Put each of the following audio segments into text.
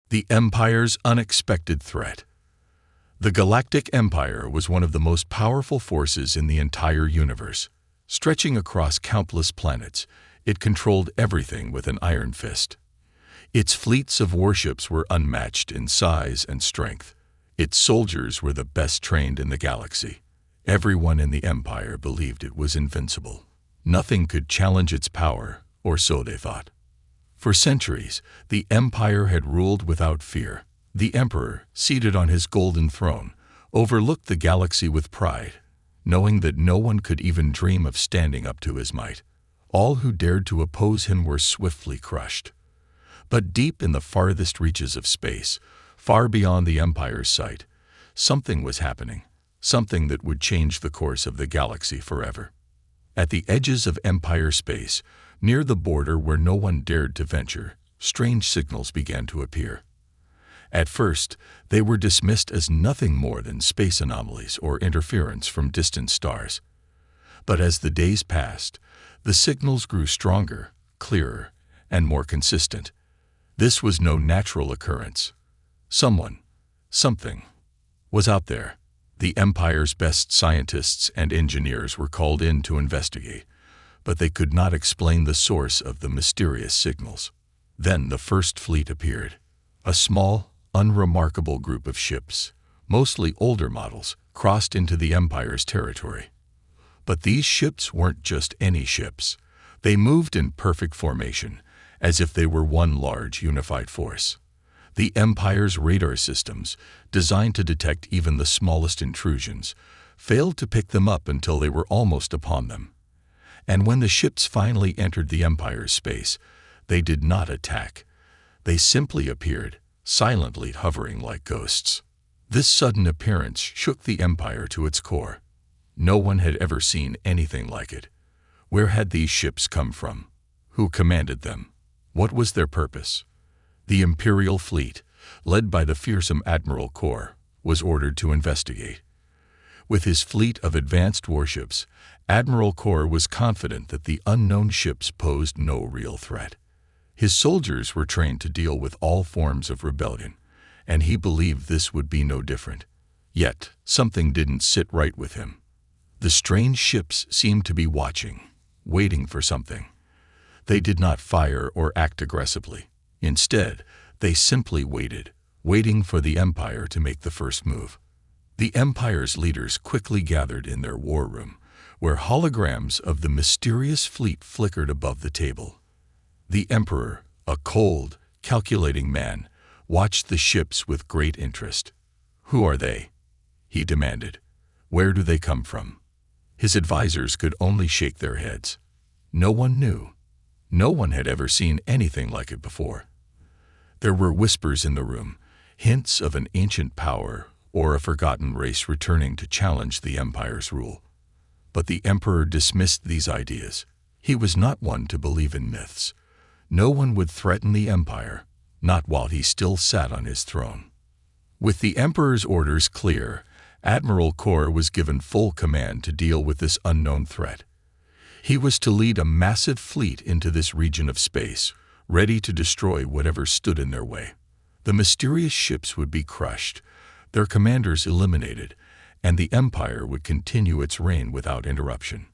The Empire's unexpected threat. The Galactic Empire was one of the most powerful forces in the entire universe. Stretching across countless planets, it controlled everything with an iron fist. Its fleets of warships were unmatched in size and strength. Its soldiers were the best trained in the galaxy. Everyone in the Empire believed it was invincible. Nothing could challenge its power, or so they thought. For centuries, the Empire had ruled without fear. The Emperor, seated on his golden throne, overlooked the galaxy with pride, knowing that no one could even dream of standing up to his might. All who dared to oppose him were swiftly crushed. But deep in the farthest reaches of space, far beyond the Empire's sight, something was happening, something that would change the course of the galaxy forever. At the edges of Empire space, near the border where no one dared to venture, strange signals began to appear. At first, they were dismissed as nothing more than space anomalies or interference from distant stars. But as the days passed, the signals grew stronger, clearer, and more consistent. This was no natural occurrence. Someone, something, was out there. The Empire's best scientists and engineers were called in to investigate, but they could not explain the source of the mysterious signals. Then the first fleet appeared, a small, unremarkable group of ships, mostly older models, crossed into the Empire's territory. But these ships weren't just any ships. They moved in perfect formation, as if they were one large unified force. The Empire's radar systems, designed to detect even the smallest intrusions, failed to pick them up until they were almost upon them. And when the ships finally entered the Empire's space, they did not attack. They simply appeared, silently hovering like ghosts. This sudden appearance shook the Empire to its core. No one had ever seen anything like it. Where had these ships come from? Who commanded them? What was their purpose? The Imperial fleet, led by the fearsome Admiral Kor, was ordered to investigate. With his fleet of advanced warships, Admiral Kor was confident that the unknown ships posed no real threat. His soldiers were trained to deal with all forms of rebellion, and he believed this would be no different. Yet, something didn't sit right with him. The strange ships seemed to be watching, waiting for something. They did not fire or act aggressively. Instead, they simply waited, waiting for the Empire to make the first move. The Empire's leaders quickly gathered in their war room, where holograms of the mysterious fleet flickered above the table. The Emperor, a cold, calculating man, watched the ships with great interest. "Who are they?" he demanded. "Where do they come from?" His advisors could only shake their heads. No one knew. No one had ever seen anything like it before. There were whispers in the room, hints of an ancient power or a forgotten race returning to challenge the Empire's rule. But the Emperor dismissed these ideas. He was not one to believe in myths. No one would threaten the Empire, not while he still sat on his throne. With the Emperor's orders clear, Admiral Kor was given full command to deal with this unknown threat. He was to lead a massive fleet into this region of space, ready to destroy whatever stood in their way. The mysterious ships would be crushed, their commanders eliminated, and the Empire would continue its reign without interruption.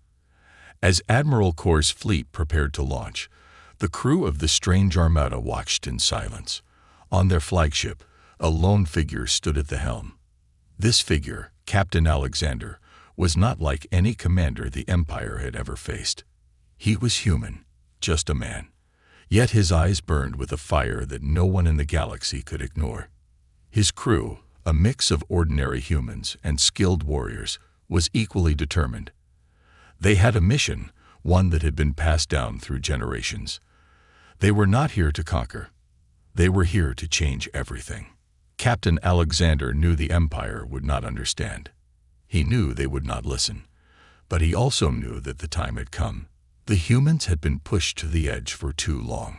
As Admiral Kor's fleet prepared to launch, the crew of the strange Armada watched in silence. On their flagship, a lone figure stood at the helm. This figure, Captain Alexander, was not like any commander the Empire had ever faced. He was human, just a man. Yet his eyes burned with a fire that no one in the galaxy could ignore. His crew, a mix of ordinary humans and skilled warriors, was equally determined. They had a mission, one that had been passed down through generations. They were not here to conquer. They were here to change everything. Captain Alexander knew the Empire would not understand. He knew they would not listen. But he also knew that the time had come. The humans had been pushed to the edge for too long.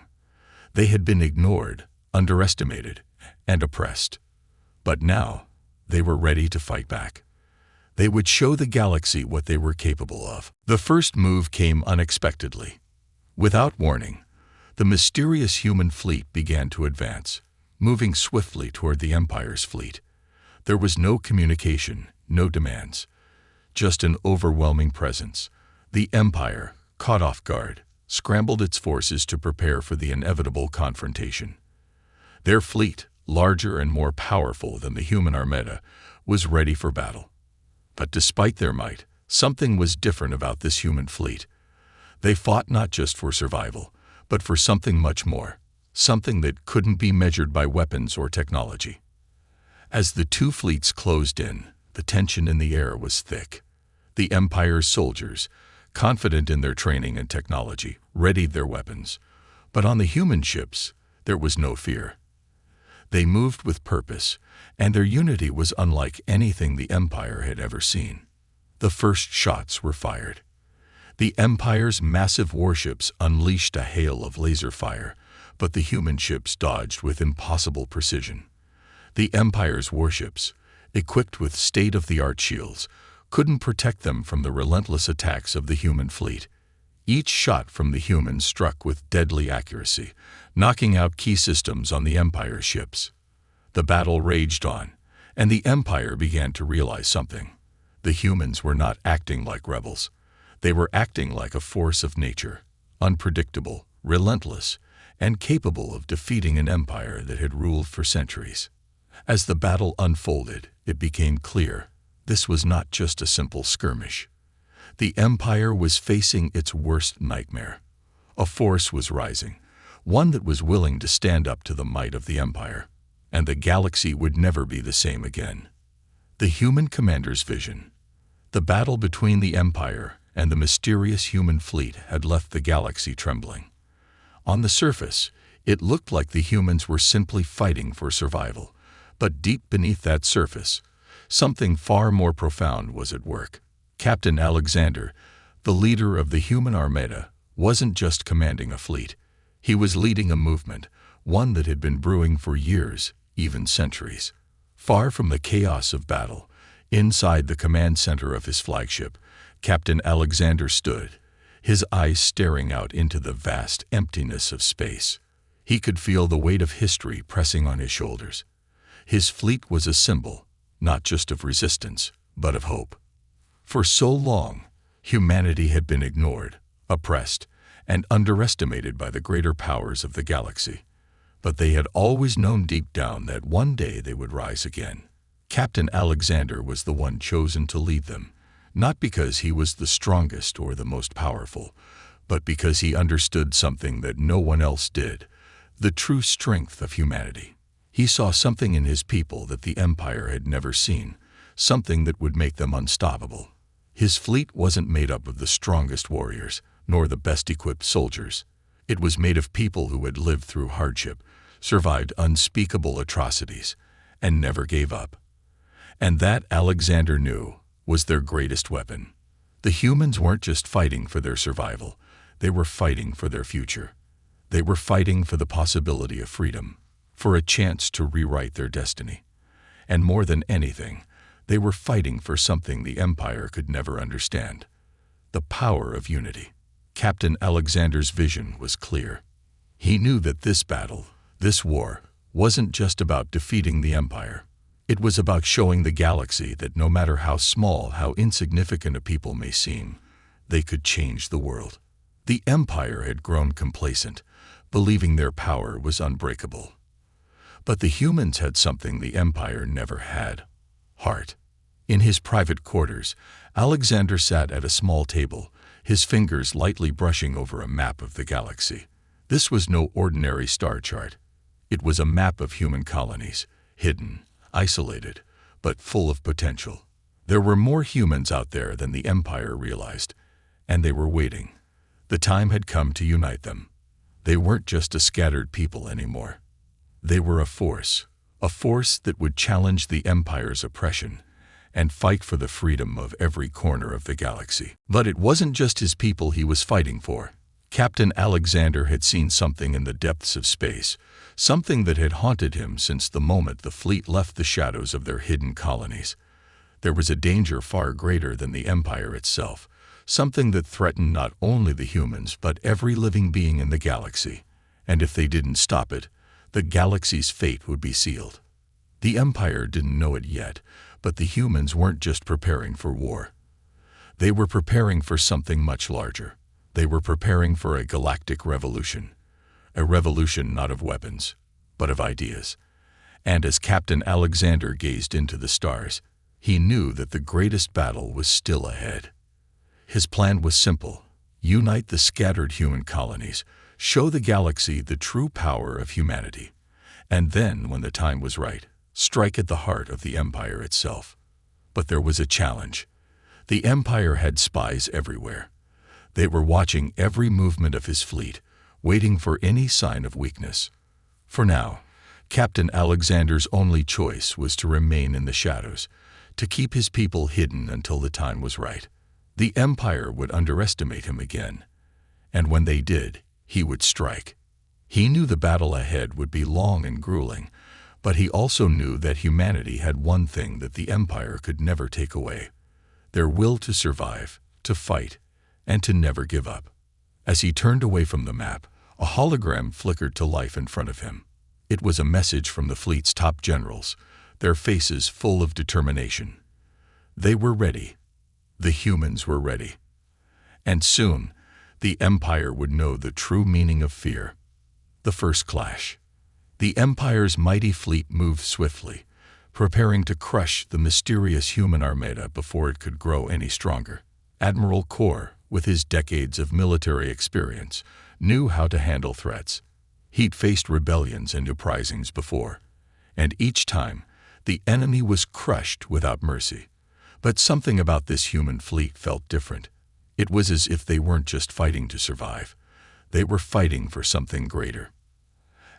They had been ignored, underestimated, and oppressed. But now, they were ready to fight back. They would show the galaxy what they were capable of. The first move came unexpectedly. Without warning, the mysterious human fleet began to advance. moving swiftly toward the Empire's fleet. There was no communication, no demands, just an overwhelming presence. The Empire, caught off guard, scrambled its forces to prepare for the inevitable confrontation. Their fleet, larger and more powerful than the human Armada, was ready for battle. But despite their might, something was different about this human fleet. They fought not just for survival, but for something much more, something that couldn't be measured by weapons or technology. As the two fleets closed in, the tension in the air was thick. The Empire's soldiers, confident in their training and technology, readied their weapons. But on the human ships, there was no fear. They moved with purpose, and their unity was unlike anything the Empire had ever seen. The first shots were fired. The Empire's massive warships unleashed a hail of laser fire, but the human ships dodged with impossible precision. The Empire's warships, equipped with state-of-the-art shields, couldn't protect them from the relentless attacks of the human fleet. Each shot from the humans struck with deadly accuracy, knocking out key systems on the Empire's ships. The battle raged on, and the Empire began to realize something. The humans were not acting like rebels. They were acting like a force of nature, unpredictable, relentless, and capable of defeating an empire that had ruled for centuries. As the battle unfolded, it became clear this was not just a simple skirmish. The Empire was facing its worst nightmare. A force was rising, one that was willing to stand up to the might of the Empire, and the galaxy would never be the same again. The human commander's vision. The battle between the Empire and the mysterious human fleet had left the galaxy trembling. On the surface, it looked like the humans were simply fighting for survival, but deep beneath that surface, something far more profound was at work. Captain Alexander, the leader of the human Armada, wasn't just commanding a fleet. He was leading a movement, one that had been brewing for years, even centuries. Far from the chaos of battle, inside the command center of his flagship, Captain Alexander stood, his eyes staring out into the vast emptiness of space. He could feel the weight of history pressing on his shoulders. His fleet was a symbol, not just of resistance, but of hope. For so long, humanity had been ignored, oppressed, and underestimated by the greater powers of the galaxy. But they had always known deep down that one day they would rise again. Captain Alexander was the one chosen to lead them, not because he was the strongest or the most powerful, but because he understood something that no one else did, the true strength of humanity. He saw something in his people that the Empire had never seen, something that would make them unstoppable. His fleet wasn't made up of the strongest warriors, nor the best-equipped soldiers. It was made of people who had lived through hardship, survived unspeakable atrocities, and never gave up. And that, Alexander knew, was their greatest weapon. The humans weren't just fighting for their survival, they were fighting for their future. They were fighting for the possibility of freedom, for a chance to rewrite their destiny. And more than anything, they were fighting for something the Empire could never understand: the power of unity. Captain Alexander's vision was clear. He knew that this battle, this war, wasn't just about defeating the Empire. It was about showing the galaxy that no matter how small, how insignificant a people may seem, they could change the world. The Empire had grown complacent, believing their power was unbreakable. But the humans had something the Empire never had: heart. In his private quarters, Alexander sat at a small table, his fingers lightly brushing over a map of the galaxy. This was no ordinary star chart. It was a map of human colonies, hidden, isolated, but full of potential. There were more humans out there than the Empire realized, and they were waiting. The time had come to unite them. They weren't just a scattered people anymore. They were a force that would challenge the Empire's oppression and fight for the freedom of every corner of the galaxy. But it wasn't just his people he was fighting for. Captain Alexander had seen something in the depths of space, something that had haunted him since the moment the fleet left the shadows of their hidden colonies. There was a danger far greater than the Empire itself, something that threatened not only the humans but every living being in the galaxy. And if they didn't stop it, The galaxy's fate would be sealed. The Empire didn't know it yet, but the humans weren't just preparing for war. They were preparing for something much larger. They were preparing for a galactic revolution. A revolution not of weapons, but of ideas. And as Captain Alexander gazed into the stars, he knew that the greatest battle was still ahead. His plan was simple: unite the scattered human colonies, show the galaxy the true power of humanity, and then, when the time was right, strike at the heart of the Empire itself. But there was a challenge. The Empire had spies everywhere. They were watching every movement of his fleet, waiting for any sign of weakness. For now, Captain Alexander's only choice was to remain in the shadows, to keep his people hidden until the time was right. The Empire would underestimate him again, and when they did, he would strike. He knew the battle ahead would be long and grueling, but he also knew that humanity had one thing that the Empire could never take away: their will to survive, to fight, and to never give up. As he turned away from the map, a hologram flickered to life in front of him. It was a message from the fleet's top generals, their faces full of determination. They were ready. The humans were ready. And soon, the Empire would know the true meaning of fear. The first clash. The Empire's mighty fleet moved swiftly, preparing to crush the mysterious human Armada before it could grow any stronger. Admiral Kor, with his decades of military experience, knew how to handle threats. He'd faced rebellions and uprisings before, and each time, the enemy was crushed without mercy. But something about this human fleet felt different. It was as if they weren't just fighting to survive. They were fighting for something greater.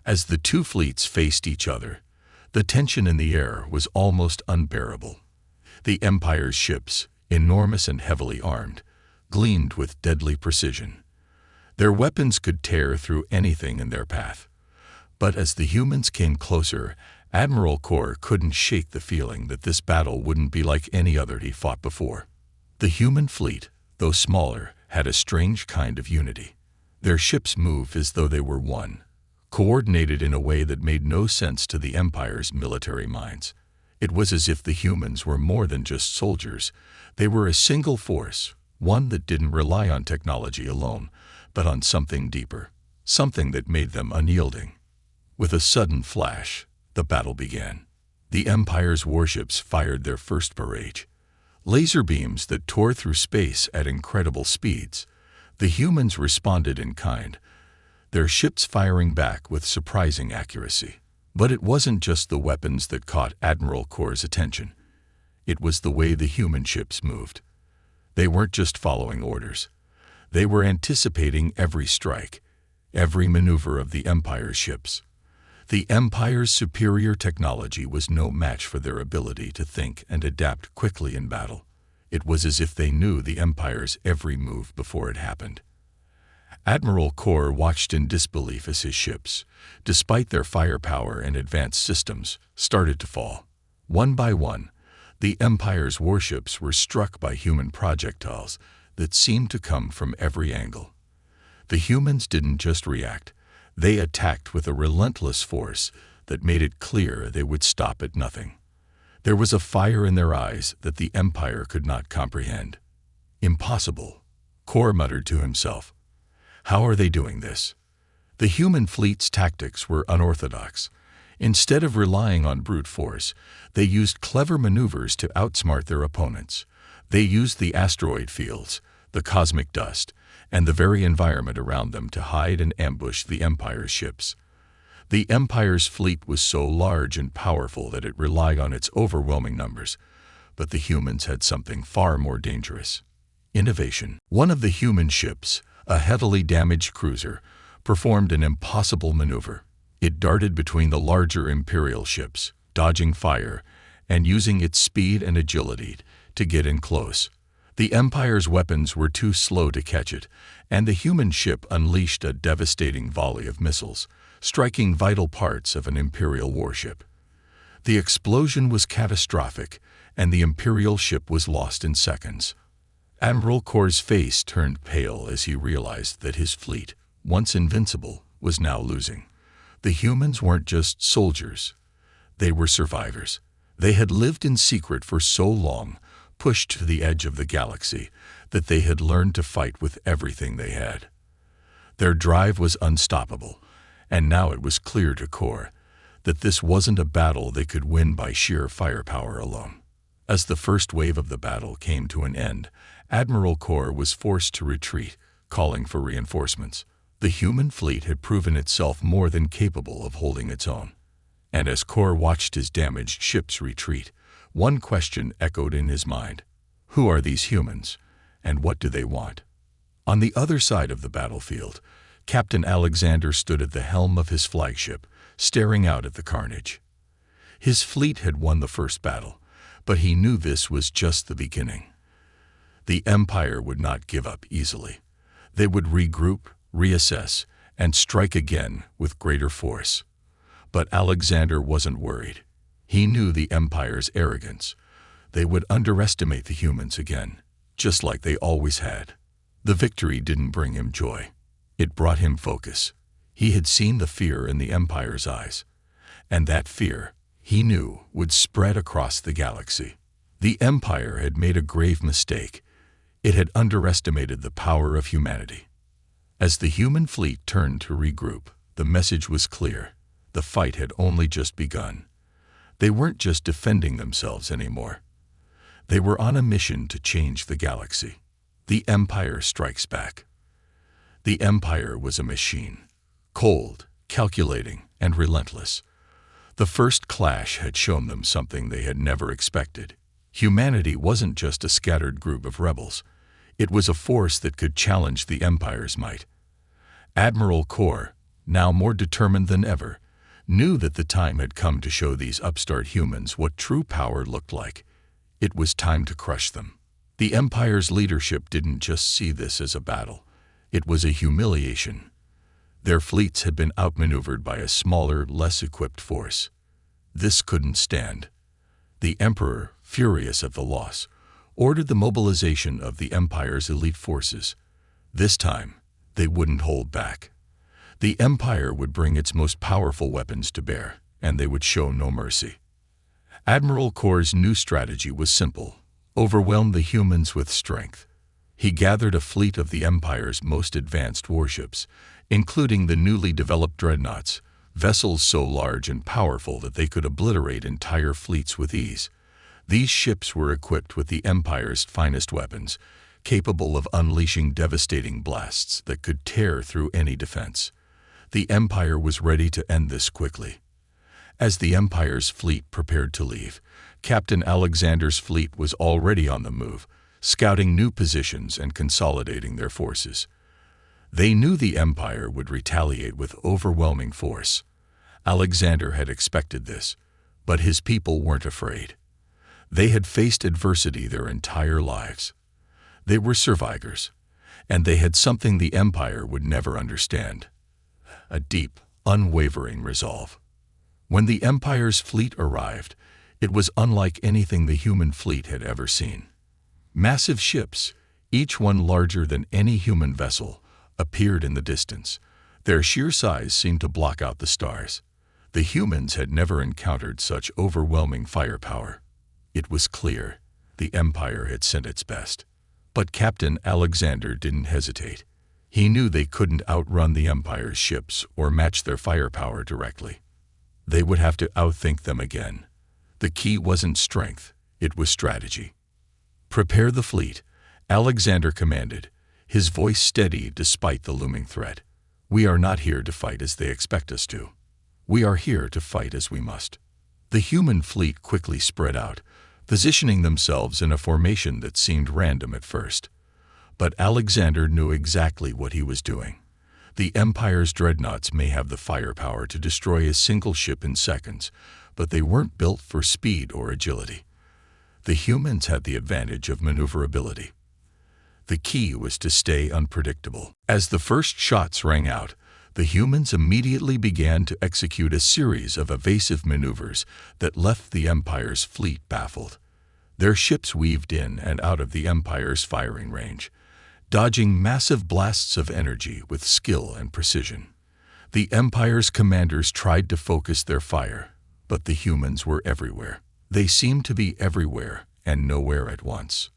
As the two fleets faced each other, the tension in the air was almost unbearable. The Empire's ships, enormous and heavily armed, gleamed with deadly precision. Their weapons could tear through anything in their path. But as the humans came closer, Admiral Kor couldn't shake the feeling that this battle wouldn't be like any other he fought before. The human fleet, though smaller, had a strange kind of unity. Their ships moved as though they were one, coordinated in a way that made no sense to the Empire's military minds. It was as if the humans were more than just soldiers. They were a single force, one that didn't rely on technology alone, but on something deeper, something that made them unyielding. With a sudden flash, the battle began. The Empire's warships fired their first barrage, laser beams that tore through space at incredible speeds. The humans responded in kind, their ships firing back with surprising accuracy. But it wasn't just the weapons that caught Admiral Kor's attention. It was the way the human ships moved. They weren't just following orders. They were anticipating every strike, every maneuver of the Empire's ships. The Empire's superior technology was no match for their ability to think and adapt quickly in battle. It was as if they knew the Empire's every move before it happened. Admiral Kor watched in disbelief as his ships, despite their firepower and advanced systems, started to fall. One by one, the Empire's warships were struck by human projectiles that seemed to come from every angle. The humans didn't just react, they attacked with a relentless force that made it clear they would stop at nothing. There was a fire in their eyes that the Empire could not comprehend. Impossible, Kor muttered to himself. How are they doing this? The human fleet's tactics were unorthodox. Instead of relying on brute force, they used clever maneuvers to outsmart their opponents. They used the asteroid fields, the cosmic dust, and the very environment around them to hide and ambush the Empire's ships. The Empire's fleet was so large and powerful that it relied on its overwhelming numbers, but the humans had something far more dangerous: innovation. One of the human ships, a heavily damaged cruiser, performed an impossible maneuver. It darted between the larger Imperial ships, dodging fire and using its speed and agility to get in close. The Empire's weapons were too slow to catch it, and the human ship unleashed a devastating volley of missiles, striking vital parts of an Imperial warship. The explosion was catastrophic, and the Imperial ship was lost in seconds. Admiral Kor's face turned pale as he realized that his fleet, once invincible, was now losing. The humans weren't just soldiers. They were survivors. They had lived in secret for so long, pushed to the edge of the galaxy, that they had learned to fight with everything they had. Their drive was unstoppable, and now it was clear to Core that this wasn't a battle they could win by sheer firepower alone. As the first wave of the battle came to an end, Admiral Core was forced to retreat, calling for reinforcements. The human fleet had proven itself more than capable of holding its own. And as Core watched his damaged ships retreat, one question echoed in his mind. Who are these humans, and what do they want? On the other side of the battlefield, Captain Alexander stood at the helm of his flagship, staring out at the carnage. His fleet had won the first battle, but he knew this was just the beginning. The Empire would not give up easily. They would regroup, reassess, and strike again with greater force. But Alexander wasn't worried. He knew the Empire's arrogance. They would underestimate the humans again, just like they always had. The victory didn't bring him joy. It brought him focus. He had seen the fear in the Empire's eyes, and that fear, he knew, would spread across the galaxy. The Empire had made a grave mistake. It had underestimated the power of humanity. As the human fleet turned to regroup, the message was clear. The fight had only just begun. They weren't just defending themselves anymore. They were on a mission to change the galaxy. The Empire strikes back. The Empire was a machine, cold, calculating, and relentless. The first clash had shown them something they had never expected. Humanity wasn't just a scattered group of rebels. It was a force that could challenge the Empire's might. Admiral Core, now more determined than ever, knew that the time had come to show these upstart humans what true power looked like. It was time to crush them. The Empire's leadership didn't just see this as a battle. It was a humiliation. Their fleets had been outmaneuvered by a smaller, less equipped force. This couldn't stand. The Emperor, furious at the loss, ordered the mobilization of the Empire's elite forces. This time, they wouldn't hold back. The Empire would bring its most powerful weapons to bear, and they would show no mercy. Admiral Core's new strategy was simple: overwhelm the humans with strength. He gathered a fleet of the Empire's most advanced warships, including the newly developed dreadnoughts, vessels so large and powerful that they could obliterate entire fleets with ease. These ships were equipped with the Empire's finest weapons, capable of unleashing devastating blasts that could tear through any defense. The Empire was ready to end this quickly. As the Empire's fleet prepared to leave, Captain Alexander's fleet was already on the move, scouting new positions and consolidating their forces. They knew the Empire would retaliate with overwhelming force. Alexander had expected this, but his people weren't afraid. They had faced adversity their entire lives. They were survivors, and they had something the Empire would never understand: a deep, unwavering resolve. When the Empire's fleet arrived, it was unlike anything the human fleet had ever seen. Massive ships, each one larger than any human vessel, appeared in the distance. Their sheer size seemed to block out the stars. The humans had never encountered such overwhelming firepower. It was clear the Empire had sent its best. But Captain Alexander didn't hesitate. He knew they couldn't outrun the Empire's ships or match their firepower directly. They would have to outthink them again. The key wasn't strength, it was strategy. "Prepare the fleet," Alexander commanded, his voice steady despite the looming threat. "We are not here to fight as they expect us to. We are here to fight as we must." The human fleet quickly spread out, positioning themselves in a formation that seemed random at first. But Alexander knew exactly what he was doing. The Empire's dreadnoughts may have the firepower to destroy a single ship in seconds, but they weren't built for speed or agility. The humans had the advantage of maneuverability. The key was to stay unpredictable. As the first shots rang out, the humans immediately began to execute a series of evasive maneuvers that left the Empire's fleet baffled. Their ships weaved in and out of the Empire's firing range, dodging massive blasts of energy with skill and precision. The Empire's commanders tried to focus their fire, but the humans were everywhere. They seemed to be everywhere and nowhere at once.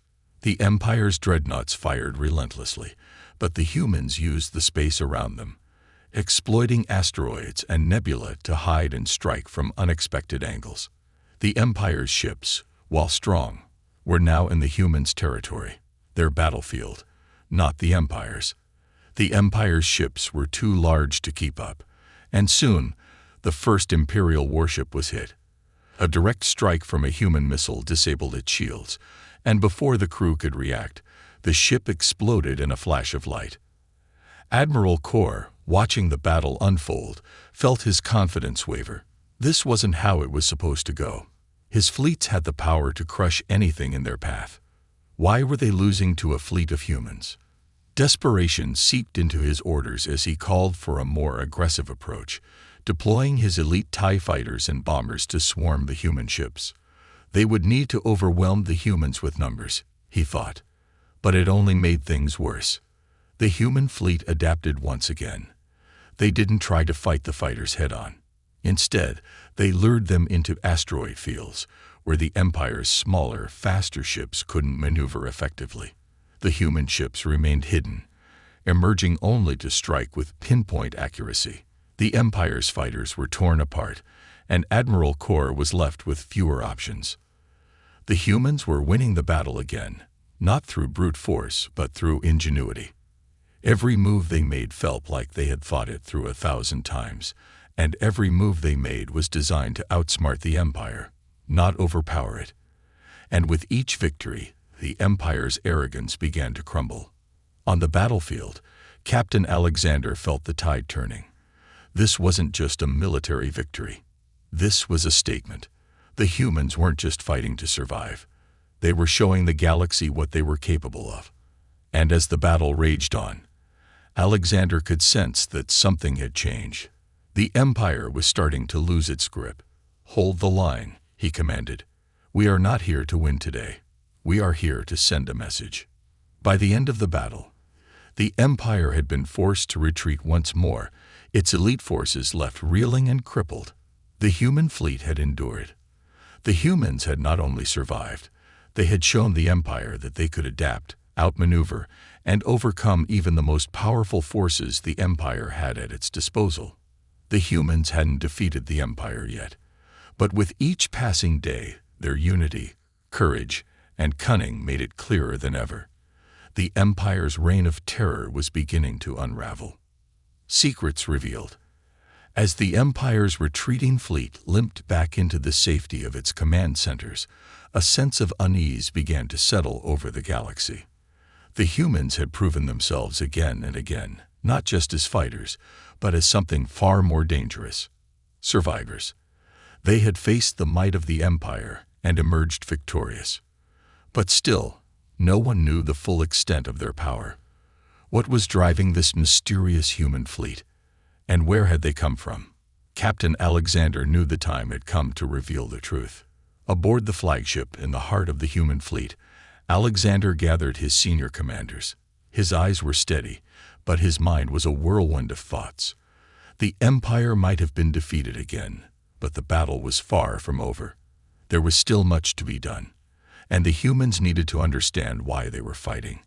The Empire's dreadnoughts fired relentlessly, but the humans used the space around them, exploiting asteroids and nebula to hide and strike from unexpected angles. The Empire's ships, while strong, were now in the humans' territory, their battlefield, not the Empire's. The Empire's ships were too large to keep up, and soon the first Imperial warship was hit. A direct strike from a human missile disabled its shields, and before the crew could react, the ship exploded in a flash of light. Admiral Kor, watching the battle unfold, felt his confidence waver. This wasn't how it was supposed to go. His fleets had the power to crush anything in their path. Why were they losing to a fleet of humans? Desperation seeped into his orders as he called for a more aggressive approach, deploying his elite TIE fighters and bombers to swarm the human ships. They would need to overwhelm the humans with numbers, he thought. But it only made things worse. The human fleet adapted once again. They didn't try to fight the fighters head-on. Instead, they lured them into asteroid fields, where the Empire's smaller, faster ships couldn't maneuver effectively. The human ships remained hidden, emerging only to strike with pinpoint accuracy. The Empire's fighters were torn apart, and Admiral Kor was left with fewer options. The humans were winning the battle again, not through brute force, but through ingenuity. Every move they made felt like they had thought it through 1,000 times, and every move they made was designed to outsmart the Empire, not overpower it. And with each victory, the Empire's arrogance began to crumble. On the battlefield, Captain Alexander felt the tide turning. This wasn't just a military victory. This was a statement. The humans weren't just fighting to survive. They were showing the galaxy what they were capable of. And as the battle raged on, Alexander could sense that something had changed. The Empire was starting to lose its grip. "Hold the line," he commanded. "We are not here to win today. We are here to send a message." By the end of the battle, the Empire had been forced to retreat once more, its elite forces left reeling and crippled. The human fleet had endured. The humans had not only survived, they had shown the Empire that they could adapt, outmaneuver, and overcome even the most powerful forces the Empire had at its disposal. The humans hadn't defeated the Empire yet, but with each passing day, their unity, courage, and cunning made it clearer than ever. The Empire's reign of terror was beginning to unravel. Secrets revealed. As the Empire's retreating fleet limped back into the safety of its command centers, a sense of unease began to settle over the galaxy. The humans had proven themselves again and again, not just as fighters, but as something far more dangerous. Survivors. They had faced the might of the Empire and emerged victorious. But still, no one knew the full extent of their power. What was driving this mysterious human fleet? And where had they come from? Captain Alexander knew the time had come to reveal the truth. Aboard the flagship in the heart of the human fleet, Alexander gathered his senior commanders. His eyes were steady, but his mind was a whirlwind of thoughts. The Empire might have been defeated again, but the battle was far from over. There was still much to be done, and the humans needed to understand why they were fighting,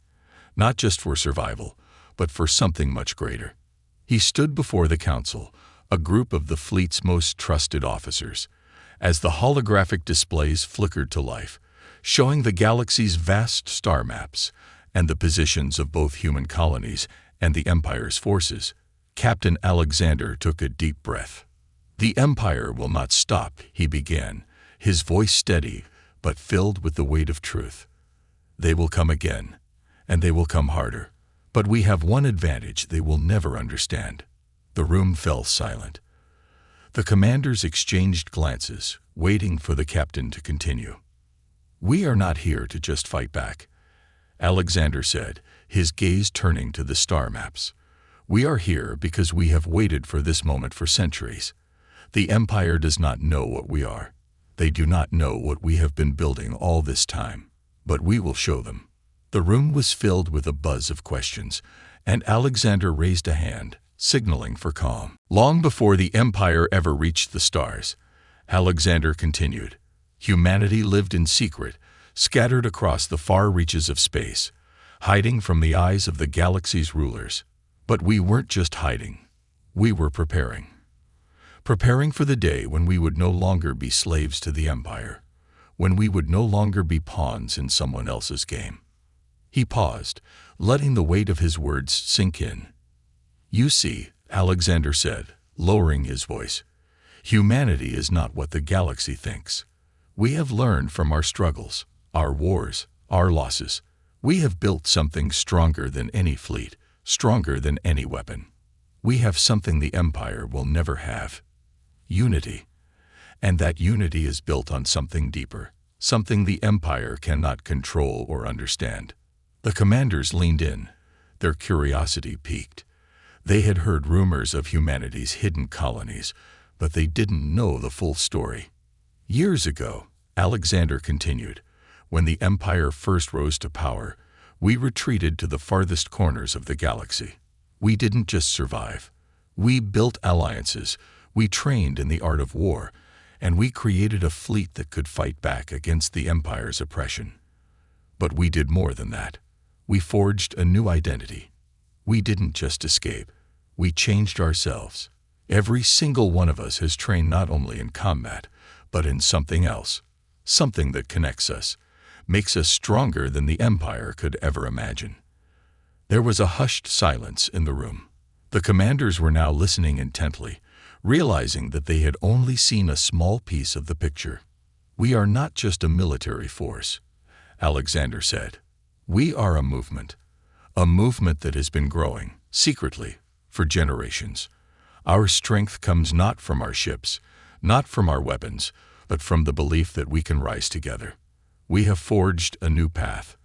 not just for survival, but for something much greater. He stood before the council, a group of the fleet's most trusted officers, as the holographic displays flickered to life, showing the galaxy's vast star maps and the positions of both human colonies and the Empire's forces. Captain Alexander took a deep breath. "The Empire will not stop," he began, his voice steady but filled with the weight of truth. "They will come again, and they will come harder. But we have one advantage they will never understand." The room fell silent. The commanders exchanged glances, waiting for the captain to continue. "We are not here to just fight back," Alexander said, his gaze turning to the star maps. "We are here because we have waited for this moment for centuries. The Empire does not know what we are. They do not know what we have been building all this time, but we will show them." The room was filled with a buzz of questions, and Alexander raised a hand, signaling for calm. Long before the Empire ever reached the stars, Alexander continued, humanity lived in secret, scattered across the far reaches of space, hiding from the eyes of the galaxy's rulers. But we weren't just hiding. We were preparing. Preparing for the day when we would no longer be slaves to the Empire, when we would no longer be pawns in someone else's game. He paused, letting the weight of his words sink in. You see, Alexander said, lowering his voice, humanity is not what the galaxy thinks. We have learned from our struggles, our wars, our losses. We have built something stronger than any fleet, stronger than any weapon. We have something the Empire will never have. Unity. And that unity is built on something deeper, something the Empire cannot control or understand. The commanders leaned in, their curiosity piqued. They had heard rumors of humanity's hidden colonies, but they didn't know the full story. Years ago, Alexander continued, when the Empire first rose to power, we retreated to the farthest corners of the galaxy. We didn't just survive. We built alliances, we trained in the art of war, and we created a fleet that could fight back against the Empire's oppression. But we did more than that. We forged a new identity. We didn't just escape. We changed ourselves. Every single one of us has trained not only in combat, but in something else. Something that connects us, makes us stronger than the Empire could ever imagine. There was a hushed silence in the room. The commanders were now listening intently, realizing that they had only seen a small piece of the picture. We are not just a military force, Alexander said. We are a movement that has been growing, secretly, for generations. Our strength comes not from our ships, not from our weapons, but from the belief that we can rise together. We have forged a new path,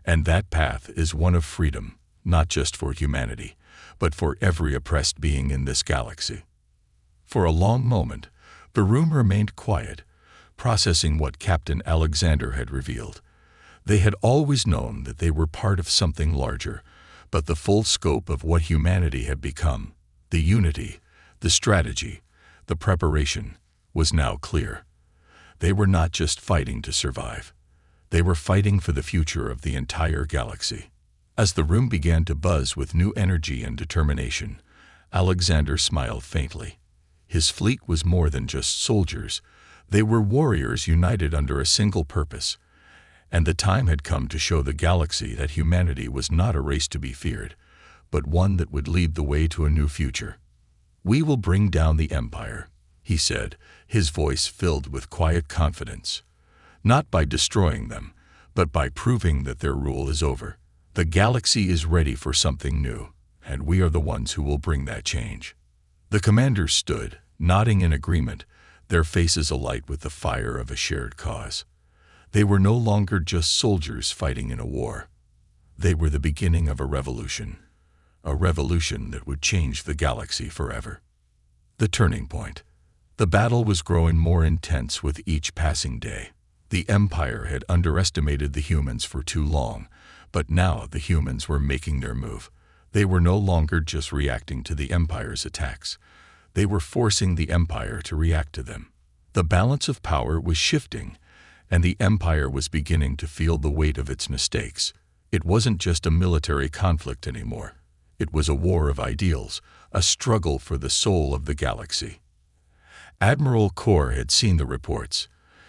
and that path is one of freedom, not just for humanity, but for every oppressed being in this galaxy. For a long moment, the room remained quiet, processing what Captain Alexander had revealed. They had always known that they were part of something larger, but the full scope of what humanity had become, the unity, the strategy, the preparation, was now clear. They were not just fighting to survive. They were fighting for the future of the entire galaxy. As the room began to buzz with new energy and determination, Alexander smiled faintly. His fleet was more than just soldiers. They were warriors united under a single purpose. And the time had come to show the galaxy that humanity was not a race to be feared, but one that would lead the way to a new future. We will bring down the Empire, he said, his voice filled with quiet confidence. Not by destroying them, but by proving that their rule is over. The galaxy is ready for something new, and we are the ones who will bring that change. The commanders stood, nodding in agreement, their faces alight with the fire of a shared cause. They were no longer just soldiers fighting in a war. They were the beginning of a revolution that would change the galaxy forever. The turning point. The battle was growing more intense with each passing day. The Empire had underestimated the humans for too long, but now the humans were making their move. They were no longer just reacting to the Empire's attacks. They were forcing the Empire to react to them. The balance of power was shifting, and the Empire was beginning to feel the weight of its mistakes. It wasn't just a military conflict anymore. It was a war of ideals, a struggle for the soul of the galaxy. Admiral Kor had seen the reports.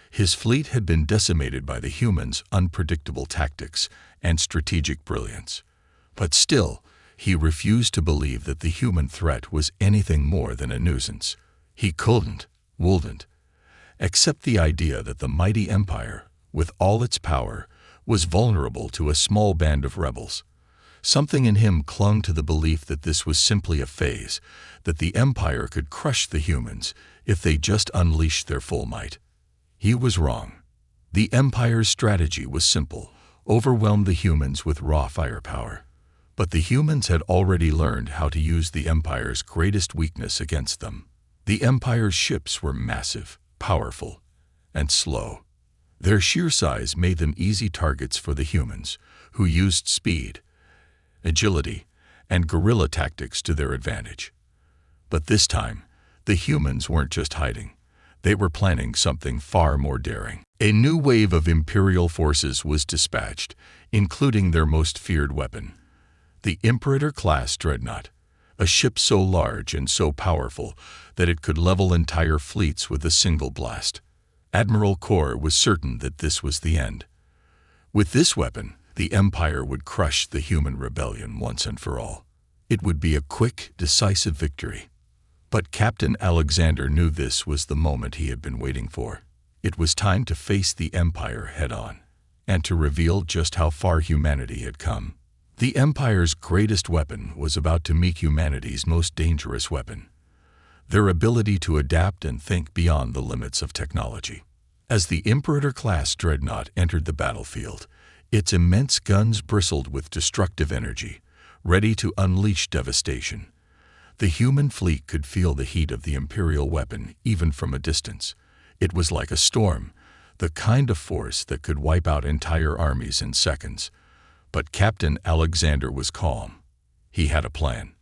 His fleet had been decimated by the humans' unpredictable tactics and strategic brilliance. But still, he refused to believe that the human threat was anything more than a nuisance. He wouldn't accept the idea that the mighty Empire, with all its power, was vulnerable to a small band of rebels. Something in him clung to the belief that this was simply a phase, that the Empire could crush the humans if they just unleashed their full might. He was wrong. The Empire's strategy was simple: overwhelm the humans with raw firepower. But the humans had already learned how to use the Empire's greatest weakness against them. The Empire's ships were massive, powerful, and slow. Their sheer size made them easy targets for the humans, who used speed, agility, and guerrilla tactics to their advantage. But this time, the humans weren't just hiding. They were planning something far more daring. A new wave of Imperial forces was dispatched, including their most feared weapon, the Imperator-class dreadnought, a ship so large and so powerful that it could level entire fleets with a single blast. Admiral Kor was certain that this was the end. With this weapon, the Empire would crush the human rebellion once and for all. It would be a quick, decisive victory. But Captain Alexander knew this was the moment he had been waiting for. It was time to face the Empire head-on, and to reveal just how far humanity had come. The Empire's greatest weapon was about to meet humanity's most dangerous weapon, their ability to adapt and think beyond the limits of technology. As the Imperator-class dreadnought entered the battlefield, its immense guns bristled with destructive energy, ready to unleash devastation. The human fleet could feel the heat of the Imperial weapon even from a distance. It was like a storm, the kind of force that could wipe out entire armies in seconds. But Captain Alexander was calm. He had a plan.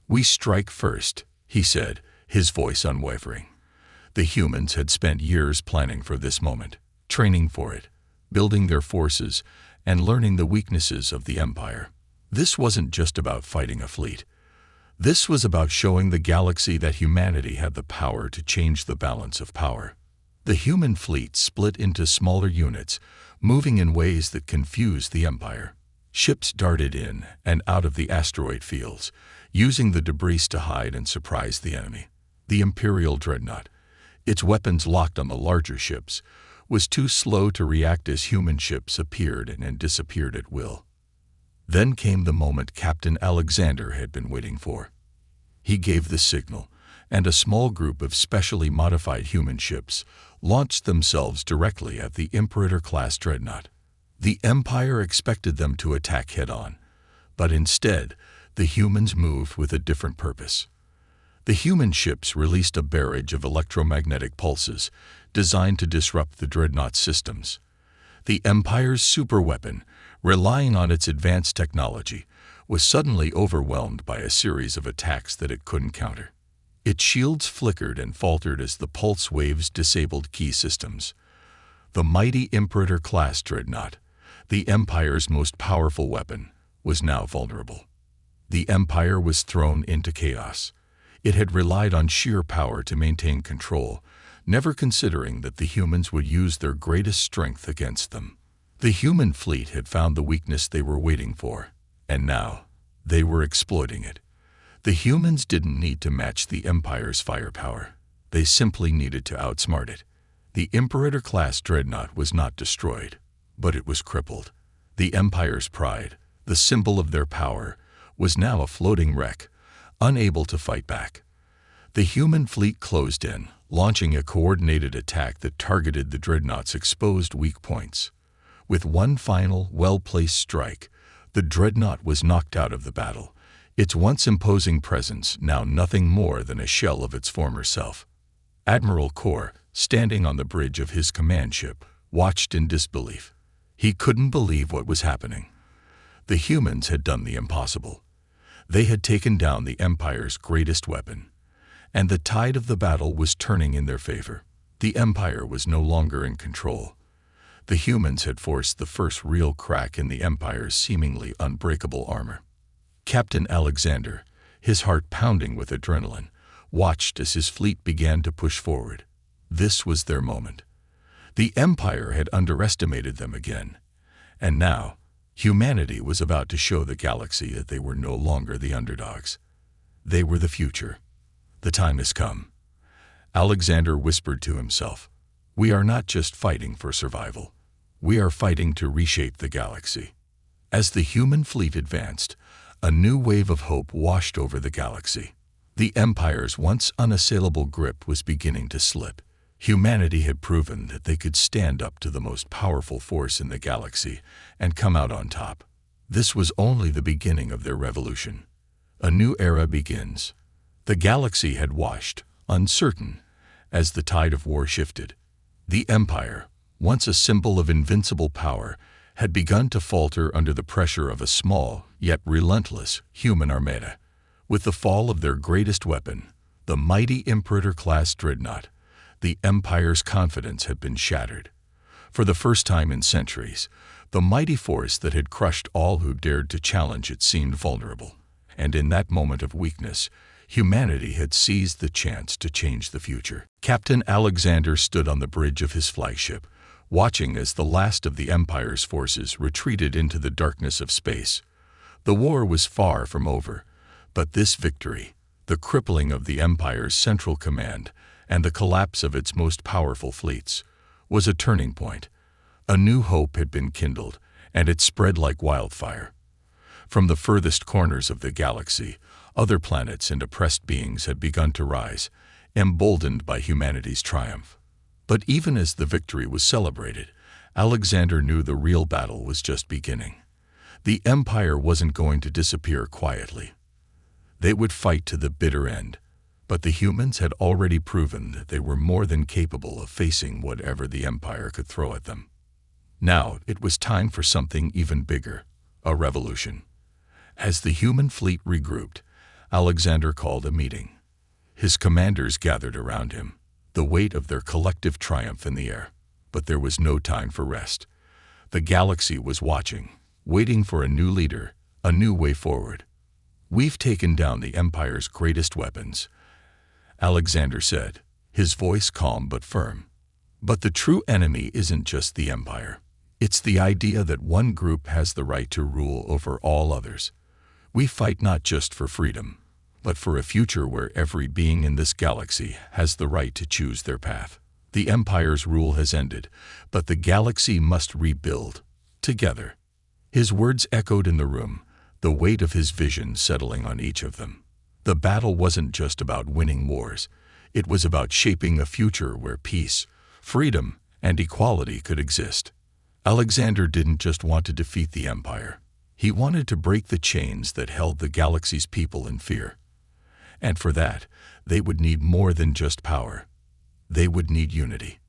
"We strike first," he said, his voice unwavering. The humans had spent years planning for this moment, training for it, building their forces, and learning the weaknesses of the Empire. This wasn't just about fighting a fleet. This was about showing the galaxy that humanity had the power to change the balance of power. The human fleet split into smaller units, moving in ways that confused the Empire. Ships darted in and out of the asteroid fields, using the debris to hide and surprise the enemy. The Imperial dreadnought, its weapons locked on the larger ships, was too slow to react as human ships appeared and disappeared at will. Then came the moment Captain Alexander had been waiting for. He gave the signal, and a small group of specially modified human ships launched themselves directly at the Imperator-class dreadnought. The Empire expected them to attack head-on, but instead, the humans moved with a different purpose. The human ships released a barrage of electromagnetic pulses designed to disrupt the dreadnought's systems. The Empire's superweapon, relying on its advanced technology, was suddenly overwhelmed by a series of attacks that it couldn't counter. Its shields flickered and faltered as the pulse waves disabled key systems. The mighty Imperator-class dreadnought, the Empire's most powerful weapon, was now vulnerable. The Empire was thrown into chaos. It had relied on sheer power to maintain control, never considering that the humans would use their greatest strength against them. The human fleet had found the weakness they were waiting for, and now they were exploiting it. The humans didn't need to match the Empire's firepower. They simply needed to outsmart it. The Imperator-class dreadnought was not destroyed, but it was crippled. The Empire's pride, the symbol of their power, was now a floating wreck, unable to fight back. The human fleet closed in, launching a coordinated attack that targeted the dreadnought's exposed weak points. With one final, well-placed strike, the dreadnought was knocked out of the battle, its once imposing presence now nothing more than a shell of its former self. Admiral Kor, standing on the bridge of his command ship, watched in disbelief. He couldn't believe what was happening. The humans had done the impossible. They had taken down the Empire's greatest weapon, and the tide of the battle was turning in their favor. The Empire was no longer in control. The humans had forced the first real crack in the Empire's seemingly unbreakable armor. Captain Alexander, his heart pounding with adrenaline, watched as his fleet began to push forward. This was their moment. The Empire had underestimated them again, and now humanity was about to show the galaxy that they were no longer the underdogs. They were the future. The time has come. Alexander whispered to himself, "We are not just fighting for survival. We are fighting to reshape the galaxy." As the human fleet advanced, a new wave of hope washed over the galaxy. The Empire's once unassailable grip was beginning to slip. Humanity had proven that they could stand up to the most powerful force in the galaxy and come out on top. This was only the beginning of their revolution. A new era begins. The galaxy had washed, uncertain, as the tide of war shifted. The Empire, once a symbol of invincible power, had begun to falter under the pressure of a small, yet relentless, human armada. With the fall of their greatest weapon, the mighty Imperator-class dreadnought, the Empire's confidence had been shattered. For the first time in centuries, the mighty force that had crushed all who dared to challenge it seemed vulnerable. And in that moment of weakness, humanity had seized the chance to change the future. Captain Alexander stood on the bridge of his flagship, watching as the last of the Empire's forces retreated into the darkness of space. The war was far from over, but this victory, the crippling of the Empire's central command and the collapse of its most powerful fleets, was a turning point. A new hope had been kindled, and it spread like wildfire. From the furthest corners of the galaxy, other planets and oppressed beings had begun to rise, emboldened by humanity's triumph. But even as the victory was celebrated, Alexander knew the real battle was just beginning. The Empire wasn't going to disappear quietly. They would fight to the bitter end, but the humans had already proven that they were more than capable of facing whatever the Empire could throw at them. Now it was time for something even bigger, a revolution. As the human fleet regrouped, Alexander called a meeting. His commanders gathered around him, the weight of their collective triumph in the air. But there was no time for rest. The galaxy was watching, waiting for a new leader, a new way forward. "We've taken down the Empire's greatest weapons," Alexander said, his voice calm but firm. "But the true enemy isn't just the Empire. It's the idea that one group has the right to rule over all others. We fight not just for freedom, but for a future where every being in this galaxy has the right to choose their path. The Empire's rule has ended, but the galaxy must rebuild, together." His words echoed in the room, the weight of his vision settling on each of them. The battle wasn't just about winning wars. It was about shaping a future where peace, freedom, and equality could exist. Alexander didn't just want to defeat the Empire. He wanted to break the chains that held the galaxy's people in fear. And for that, they would need more than just power. They would need unity.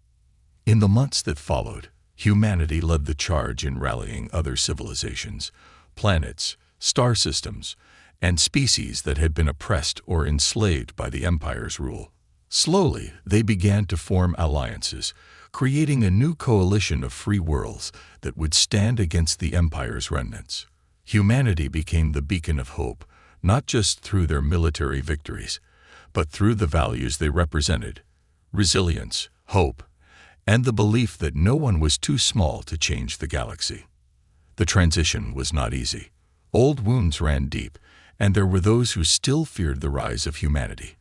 In the months that followed, humanity led the charge in rallying other civilizations, planets, star systems, and species that had been oppressed or enslaved by the Empire's rule. Slowly, they began to form alliances, creating a new coalition of free worlds that would stand against the Empire's remnants. Humanity became the beacon of hope, not just through their military victories, but through the values they represented: resilience, hope, and the belief that no one was too small to change the galaxy. The transition was not easy. Old wounds ran deep, and there were those who still feared the rise of humanity.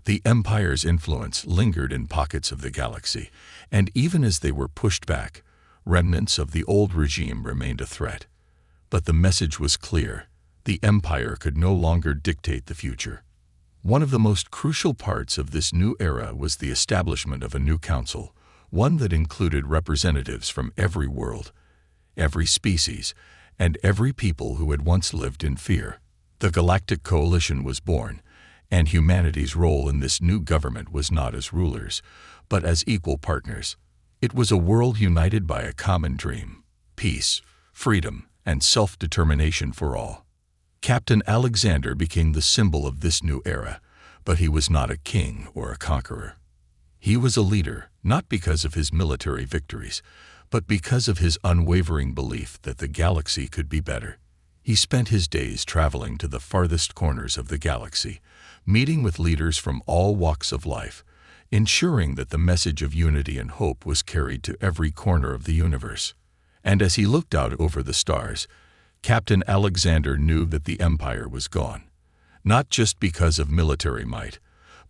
The Empire's influence lingered in pockets of the galaxy, and even as they were pushed back, remnants of the old regime remained a threat. But the message was clear: the Empire could no longer dictate the future. One of the most crucial parts of this new era was the establishment of a new council, one that included representatives from every world, every species, and every people who had once lived in fear. The Galactic Coalition was born, and humanity's role in this new government was not as rulers, but as equal partners. It was a world united by a common dream: peace, freedom, and self-determination for all. Captain Alexander became the symbol of this new era, but he was not a king or a conqueror. He was a leader, not because of his military victories, but because of his unwavering belief that the galaxy could be better. He spent his days traveling to the farthest corners of the galaxy, meeting with leaders from all walks of life, ensuring that the message of unity and hope was carried to every corner of the universe. And as he looked out over the stars, Captain Alexander knew that the Empire was gone, not just because of military might,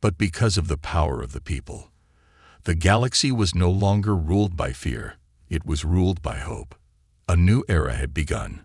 but because of the power of the people. The galaxy was no longer ruled by fear, it was ruled by hope. A new era had begun,